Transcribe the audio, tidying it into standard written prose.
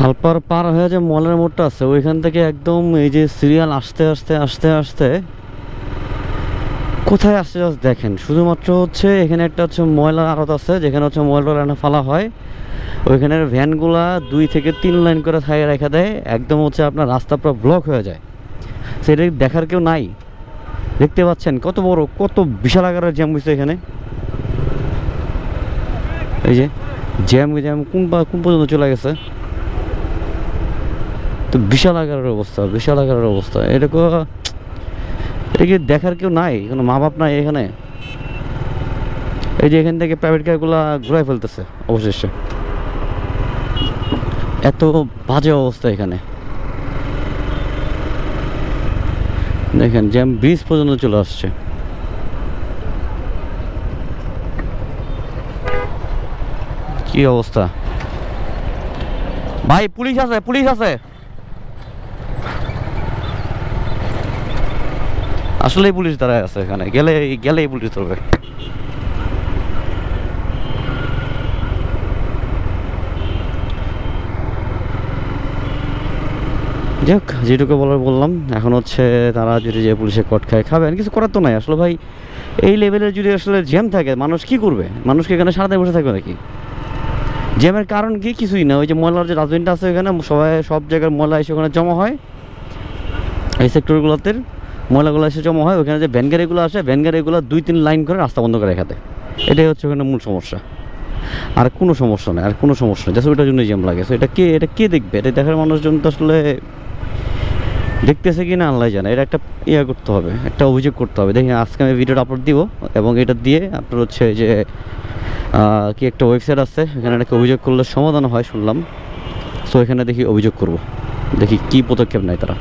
খালপার পার হয়ে যে মলের মোড়টা আছে ওইখান থেকে একদম এই যে সিরিয়াল আস্তে আস্তে আস্তে আস্তে কোথায় আসছে জাস্ট দেখেন। শুধুমাত্র হচ্ছে এখানে একটা হচ্ছে ময়লার আড়ত আছে, যেখানে হচ্ছে ময়লা ফেলা হয়। ওইখানের ভ্যানগুলা 2 থেকে 3 লাইন করে ছাইয়ে রেখে দেয়, একদম হচ্ছে আপনার রাস্তা পুরো ব্লক হয়ে যায়। সেটা দেখার কেউ নাই। দেখতে পাচ্ছেন কত বড়, কত বিশাল আকারের জ্যাম হয়েছে এখানে। এই যে জ্যাম কোন পর্যন্ত চলে গেছে, তো বিশাল আকারের অবস্থা, বিশাল আকারের অবস্থা। এটা কি দেখার কেউ নাই, কোনো মা বাপ নাই এখানে। এই যে এখান থেকে প্রাইভেট কারগুলা ঘুরাই ফেলতেছে অবশেষে। এত বাজে অবস্থা এখানে। দেখেন জ্যাম ব্রিজ পর্যন্ত চলে আসছে। কি অবস্থা ভাই! পুলিশ আছে, পুলিশ আছে। আসলেই পুলিশ দাঁড়ায় আছে এখানে, গেলেই পুলিশ ধরবে। যাক, যেটুকু বলার বললাম। এখন হচ্ছে তারা যদি যে পুলিশে কট খায় খাবেন, কিছু করার তো নাই আসলে ভাই। এই লেভেলের যদি আসলে জ্যাম থাকে মানুষ কি করবে? মানুষকে এখানে সারাদিন বসে থাকবে নাকি? জ্যামের কারণ কি? কিছুই না। ওই যে ময়লার যে ডাস্টবিনটা আছে এখানে, সব জায়গার ময়লা এসে ওখানে জমা হয়। এই সেক্টরগুলোতে ময়লাগুলো এসে জমা হয়। ওখানে যে ভ্যান গাড়িগুলো আসে, ভ্যান গাড়িগুলো 2-3 লাইন করে রাস্তা বন্ধ করে রেখে দেয়। এটাই হচ্ছে ওখানে মূল সমস্যা। আর কোনো সমস্যা নেই, আর কোনো সমস্যা নেই। জাস্ট ওইটার জন্য জ্যাম লাগে। সো এটা কে দেখবে? এটা দেখার মানুষজন তো আসলে দেখতেছে কি না আল্লাহ জানে। এটা একটা করতে হবে, একটা অভিযোগ করতে হবে। দেখি আজকে আমি ভিডিওটা আপলোড দিব, এবং এটা দিয়ে আপনার হচ্ছে যে কি একটা ওয়েবসাইট আছে, এখানে একটা অভিযোগ করলে সমাধান হয় শুনলাম। সো এখানে দেখি অভিযোগ করব, দেখি কি পদক্ষেপ নেয় তারা।